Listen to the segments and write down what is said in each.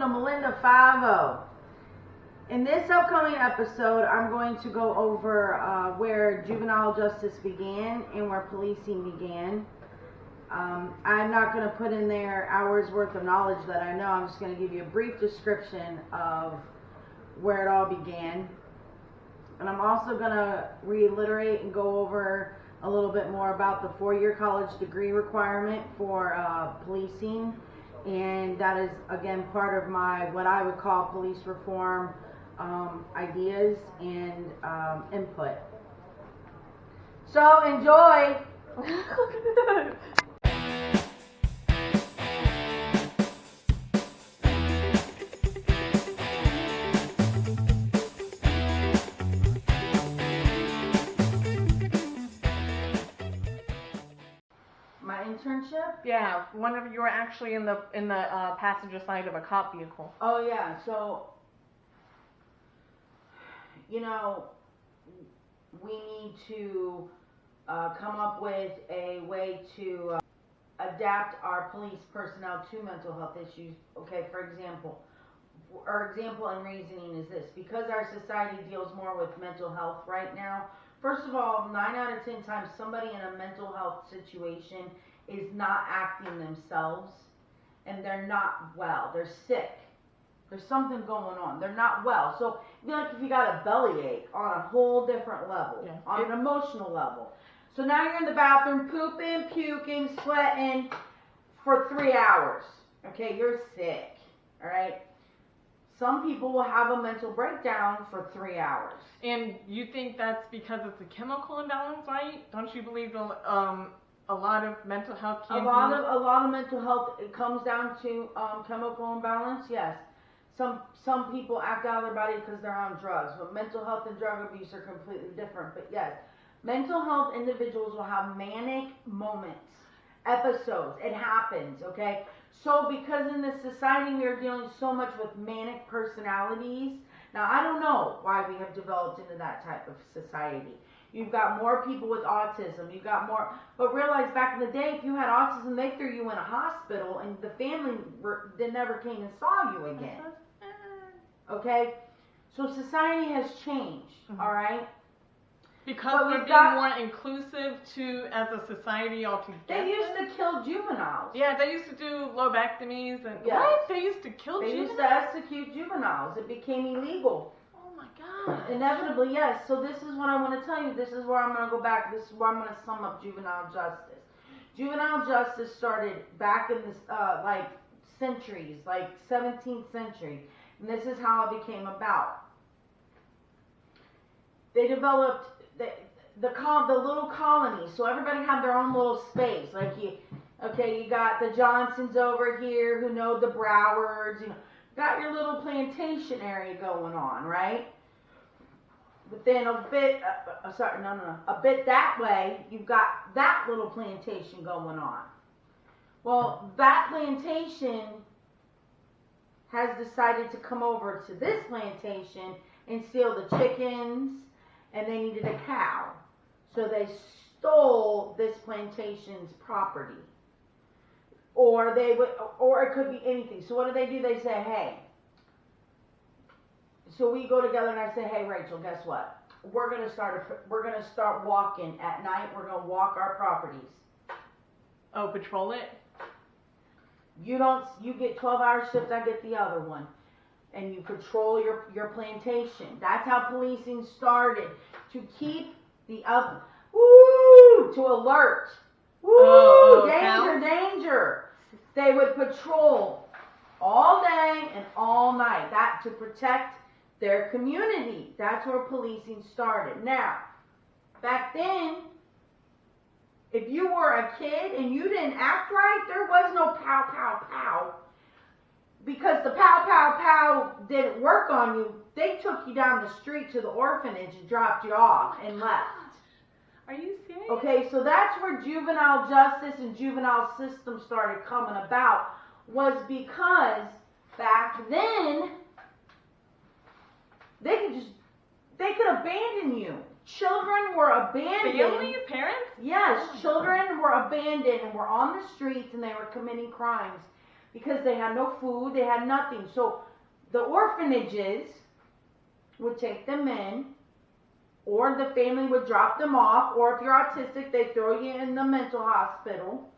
Melinda 5-0. In this upcoming episode, I'm going to go over where juvenile justice began and where policing began. I'm not going to put in there hours worth of knowledge that I know. I'm just going to give you a brief description of where it all began. And I'm also going to reiterate and go over a little bit more about the 4-year college degree requirement for policing. And that is, again, part of my, what I would call police reform ideas and input. So enjoy! My internship? Yeah, whenever you were actually in the passenger side of a cop vehicle. Oh yeah, so we need to come up with a way to adapt our police personnel to mental health issues. Okay, for example, and reasoning is this: because our society deals more with mental health right now. First of all, 9 out of 10 times somebody in a mental health situation is not acting themselves, and they're not well. They're sick. There's something going on. They're not well. So it'd be like if you got a bellyache on a whole different level, on an emotional level. So now you're in the bathroom pooping, puking, sweating for 3 hours. Okay, you're sick. All right? Some people will have a mental breakdown for 3 hours. And you think that's because it's a chemical imbalance, right? Don't you believe a lot of mental health can a lot of mental health, it comes down to chemical imbalance, yes. Some people act out of their body because they're on drugs, but mental health and drug abuse are completely different. But yes, mental health individuals will have manic moments, episodes. It happens, okay? So because in this society we are dealing so much with manic personalities, now I don't know why we have developed into that type of society. You've got more people with autism, you've got more, but realize back in the day, if you had autism, they threw you in a hospital and the family they never came and saw you again. Okay? So society has changed, all right? Because we're being more inclusive as a society altogether. They used to kill juveniles. Yeah, they used to do lobectomies and what? They used to kill juveniles? They used to execute juveniles. It became illegal. Oh my God. Inevitably, yes. So this is what I want to tell you. This is where I'm going to go back. This is where I'm going to sum up juvenile justice. Juvenile justice started back in this, centuries, like 17th century. And this is how it became about. They developed the little colonies, so everybody had their own little space. Like you got the Johnsons over here who know the Browards, got your little plantation area going on, right? But then a bit that way, you've got that little plantation going on. Well, that plantation has decided to come over to this plantation and steal the chickens, and they needed a cow. So they stole this plantation's property. Or it could be anything. So what do? They say, hey. So we go together and I say, hey Rachel, guess what? We're gonna start walking at night. We're gonna walk our properties. Oh, patrol it? You get 12-hour shift, I get the other one. And you patrol your plantation. That's how policing started. To keep to alert. Danger. They would patrol all day and all night. That to protect their community. That's where policing started. Now, back then, if you were a kid and you didn't act right, there was no pow, pow, pow. Because the pow, pow, pow didn't work on you, they took you down the street to the orphanage and dropped you off and left. Are you serious? Okay, so that's where juvenile justice and juvenile system started coming about, was because back then, they could abandon you. Children were abandoned. Family, parents? Yes, children were abandoned and were on the streets and they were committing crimes because they had no food, they had nothing. So the orphanages would take them in, or the family would drop them off, or if you're autistic, they throw you in the mental hospital.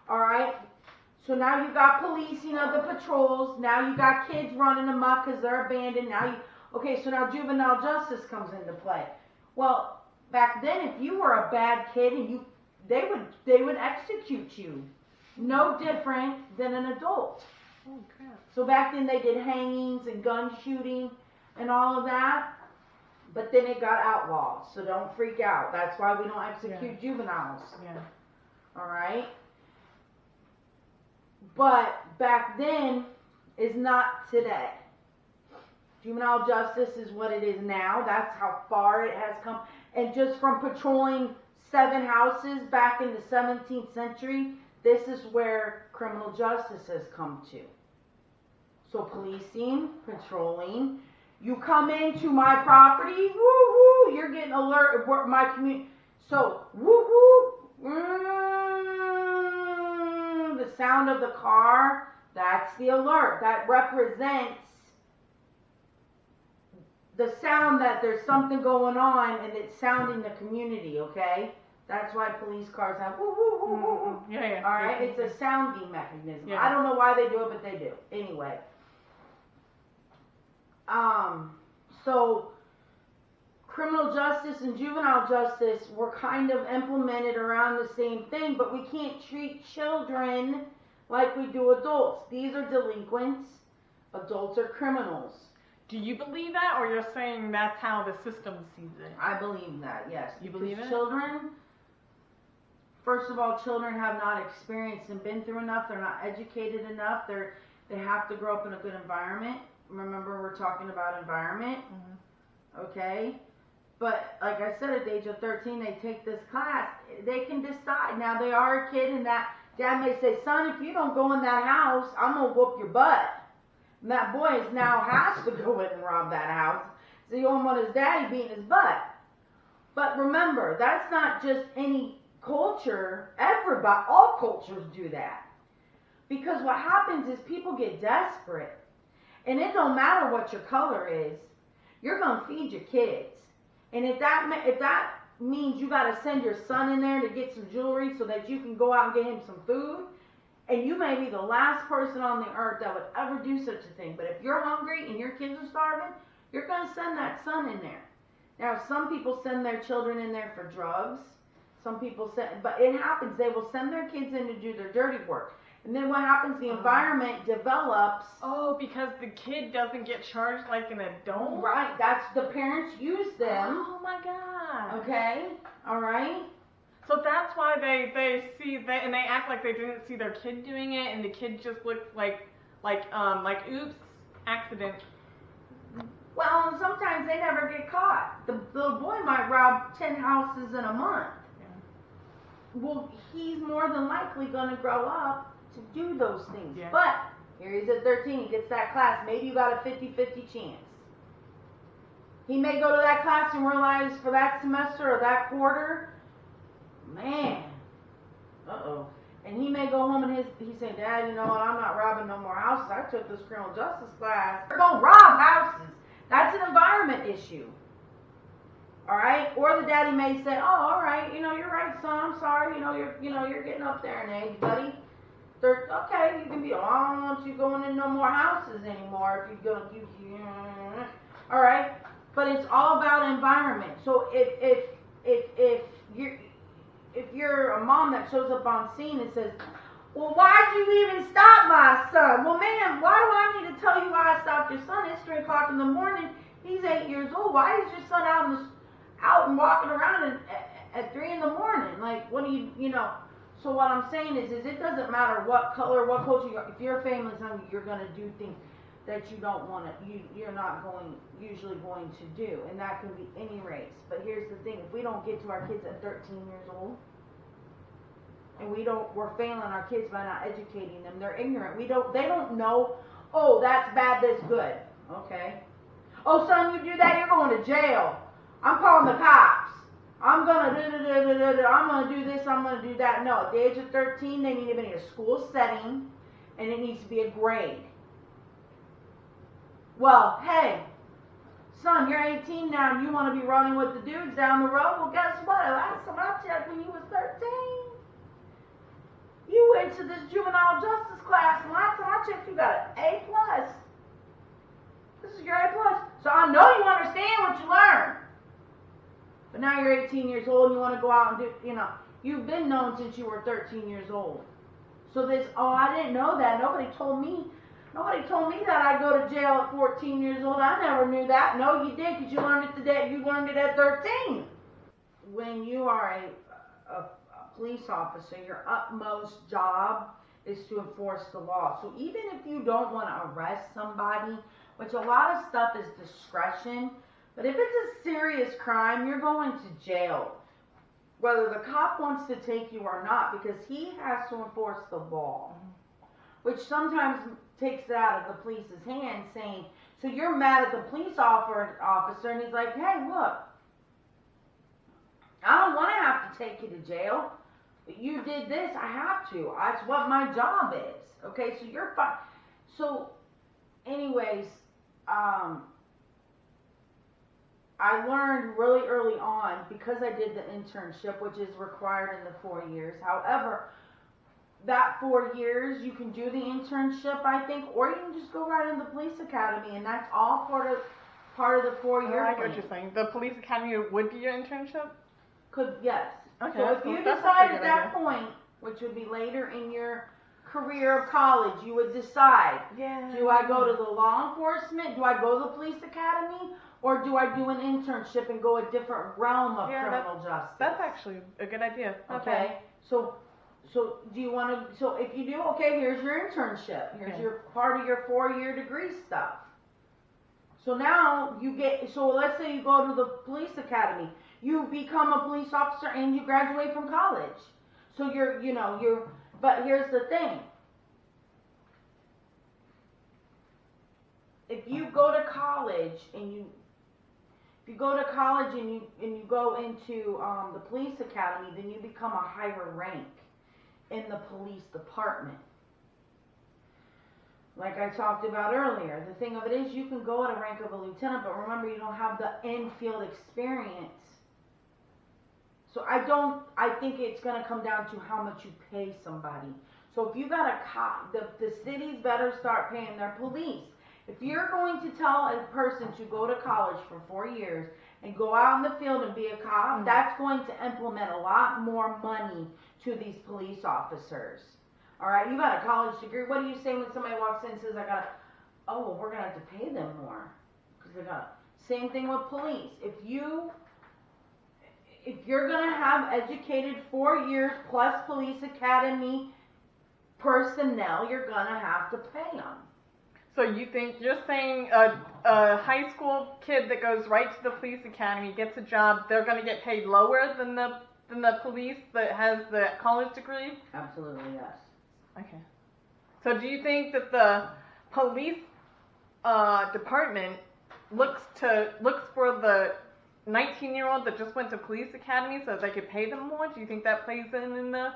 All right? So now you got policing of the patrols. Now you got kids running amok because they're abandoned. Okay, so now juvenile justice comes into play. Well, back then, if you were a bad kid, and they would execute you. No different than an adult. Oh, crap. So back then they did hangings and gun shooting and all of that. But then it got outlawed, so don't freak out. That's why we don't execute juveniles. Yeah. All right? But back then is not today. Juvenile justice is what it is now. That's how far it has come. And just from patrolling 7 houses back in the 17th century, this is where criminal justice has come to. So policing, patrolling. You come into my property, woo-hoo, you're getting alert, my community. So, woo-hoo, the sound of the car, that's the alert. That represents the sound that there's something going on and it's sounding the community, okay? That's why police cars have woo-hoo. Yeah. All right, it's a sounding mechanism. Yeah. I don't know why they do it, but they do. Anyway. So criminal justice and juvenile justice were kind of implemented around the same thing, but we can't treat children like we do adults. These are delinquents. Adults are criminals. Do you believe that, or you're saying that's how the system sees it? I believe that, yes. You believe it? Children, first of all, children have not experienced and been through enough. They're not educated enough. They have to grow up in a good environment. Remember, we're talking about environment, okay? But like I said, at the age of 13, they take this class. They can decide. Now, they are a kid, and that dad may say, son, if you don't go in that house, I'm going to whoop your butt. And that boy now has to go in and rob that house. So you don't want his daddy beating his butt. But remember, that's not just any culture. Everybody, all cultures do that. Because what happens is people get desperate. And it don't matter what your color is, you're going to feed your kids. And if that means you got to send your son in there to get some jewelry so that you can go out and get him some food, and you may be the last person on the earth that would ever do such a thing. But if you're hungry and your kids are starving, you're going to send that son in there. Now, some people send their children in there for drugs. Some people but it happens. They will send their kids in to do their dirty work. And then what happens, the environment develops. Oh, because the kid doesn't get charged like an adult? Right, that's the parents use them. Oh my God. Okay, all right. So that's why they see that, and they act like they didn't see their kid doing it, and the kid just looked like oops, accident. Well, sometimes they never get caught. The little boy might rob 10 houses in a month. Yeah. Well, he's more than likely going to grow up to do those things. Yeah. But here he's at 13, he gets that class. Maybe you got a 50-50 chance. He may go to that class and realize for that semester or that quarter, man, and he may go home and he say, Dad, you know what, I'm not robbing no more houses. I took this criminal justice class. They're going to rob houses. That's an environment issue. All right? Or the daddy may say, oh, all right, you're right, son, I'm sorry. You're getting up there in age, buddy. Okay, you can be, I don't want you going in no more houses anymore if you're going to, all right? But it's all about environment. So if you're a mom that shows up on scene and says, well, why'd you even stop my son? Well, man, why do I need to tell you why I stopped your son? It's 3 o'clock in the morning. He's 8 years old. Why is your son out and walking around at 3 in the morning? Like, what do you know? So what I'm saying is it doesn't matter what color, what culture you're. If your family's hungry, you're going to do things that you don't want to. You're not usually going to do, and that can be any race. But here's the thing: if we don't get to our kids at 13 years old, and we're failing our kids by not educating them. They're ignorant. They don't know. Oh, that's bad. That's good. Okay. Oh, son, you do that, you're going to jail. I'm calling the cops. I'm gonna I'm gonna do this. I'm gonna do that. No, at the age of 13, they need to be in a school setting, and it needs to be a grade. Well, hey, son, you're 18 now and you want to be running with the dudes down the road? Well, guess what? Last time I checked, when you was 13, you went to this juvenile justice class, and last time I checked, you got an A+. This is your A+. So I know you understand what you learned. But now you're 18 years old and you want to go out and do, you've been known since you were 13 years old. So this, I didn't know that. Nobody told me that I'd go to jail at 14 years old. I never knew that. No, you did, because you learned it today. You learned it at 13. When you are a police officer, your utmost job is to enforce the law. So even if you don't want to arrest somebody, which a lot of stuff is discretion, but if it's a serious crime, you're going to jail. Whether the cop wants to take you or not, because he has to enforce the law. Which sometimes takes it out of the police's hands, saying, so you're mad at the police officer, and he's like, hey, look, I don't want to have to take you to jail. You did this, I have to. That's what my job is. Okay, so you're fine. So, anyways, I learned really early on, because I did the internship, which is required in the 4 years. However, that 4 years, you can do the internship, I think, or you can just go right in the police academy, and that's all part of the 4 year. I get what you're saying. The police academy would be your internship? Yes. Okay, so if you decide at that point, which would be later in your career of college, you would decide, do I go to the law enforcement, do I go to the police academy, or do I do an internship and go a different realm of criminal justice? That's actually a good idea. Okay. So do you want to, so if you do, okay, here's your internship. Here's your part of your 4 year degree stuff. So now so let's say you go to the police academy. You become a police officer and you graduate from college. So but here's the thing. If you go to college and you go into the police academy, then you become a higher rank in the police department. Like I talked about earlier, the thing of it is you can go at a rank of a lieutenant, but remember you don't have the in-field experience. So I think it's going to come down to how much you pay somebody. So if you got a cop, the cities better start paying their police. If you're going to tell a person to go to college for 4 years and go out in the field and be a cop, that's going to implement a lot more money to these police officers. All right, you got a college degree. What do you say when somebody walks in and says, we're going to have to pay them more? Because same thing with police. If you're going to have educated 4 years plus police academy personnel, you're going to have to pay them. So you're saying a high school kid that goes right to the police academy, gets a job, they're going to get paid lower than the police that has the college degree? Absolutely, yes. Okay. So do you think that the police department looks for the 19-year-old that just went to police academy so that they could pay them more? Do you think that plays in the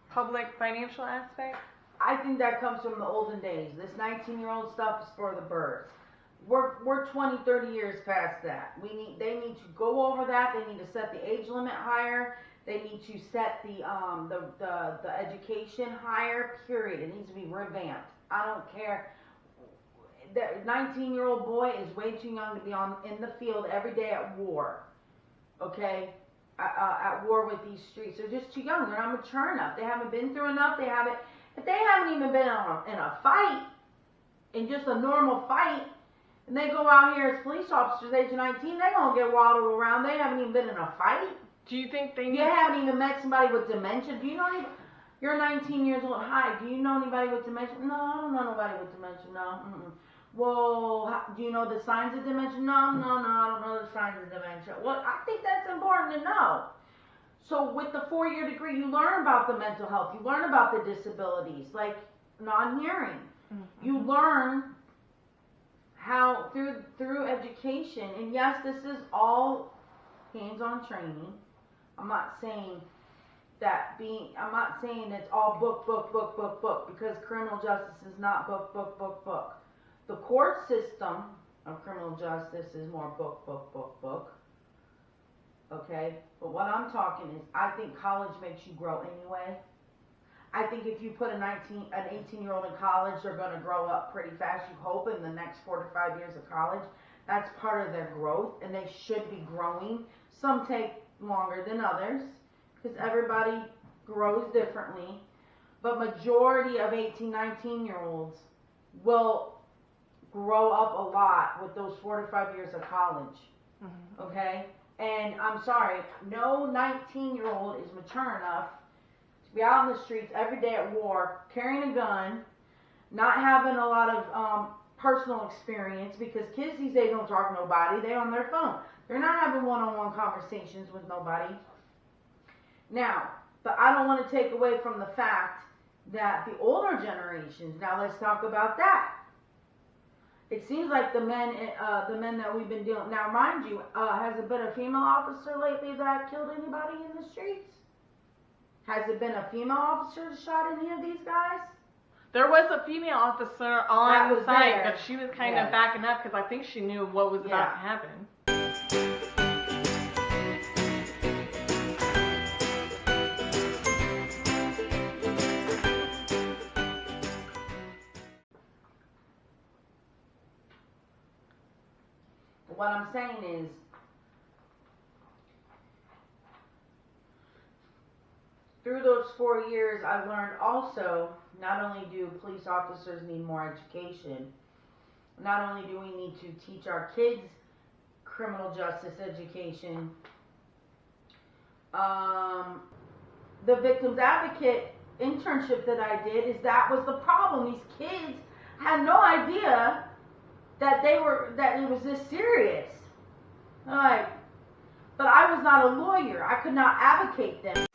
public financial aspect? I think that comes from the olden days. This 19-year-old stuff is for the birds. We're 20, 30 years past that. They need to go over that. They need to set the age limit higher. They need to set the education higher, period. It needs to be revamped. I don't care. The 19-year-old boy is way too young to be in the field every day at war. Okay? At war with these streets. They're just too young. They're not mature enough. They haven't been through enough. If they haven't even been in a fight, in just a normal fight, and they go out here as police officers age 19, they're going to get waddled around. They haven't even been in a fight. Do you think You haven't even met somebody with dementia. Do you know anybody? You're 19 years old. Hi, do you know anybody with dementia? No, I don't know nobody with dementia. No. Well, do you know the signs of dementia? No, I don't know the signs of dementia. Well, I think that's important to know. So with the 4 year degree, you learn about the mental health. You learn about the disabilities, like non-hearing. Mm-hmm. You learn how through education. And yes, this is all hands-on training. I'm not saying that I'm not saying it's all book, because criminal justice is not book. The court system of criminal justice is more book. Okay? But what I'm talking is, I think college makes you grow anyway. I think if you put an 18-year-old in college, they're going to grow up pretty fast. You hope in the next 4 to 5 years of college. That's part of their growth, and they should be growing. Some take longer than others, because everybody grows differently. But majority of 18, 19-year-olds will grow up a lot with those 4 to 5 years of college. Mm-hmm. Okay? And I'm sorry, no 19-year-old is mature enough to be out in the streets every day at war, carrying a gun, not having a lot of personal experience, because kids these days don't talk to nobody. They're on their phone. They're not having one-on-one conversations with nobody. Now, but I don't want to take away from the fact that the older generations, now let's talk about that. It seems like the men that we've been dealing, now mind you, has it been a female officer lately that killed anybody in the streets? Has it been a female officer that shot any of these guys? There was a female officer on the site, but she was kind of backing up because I think she knew what was about to happen. What I'm saying is, through those 4 years, I learned also, not only do police officers need more education, not only do we need to teach our kids criminal justice education, the victims advocate internship that I did, is that was the problem. These kids had no idea that it was this serious. Like, but I was not a lawyer. I could not advocate them.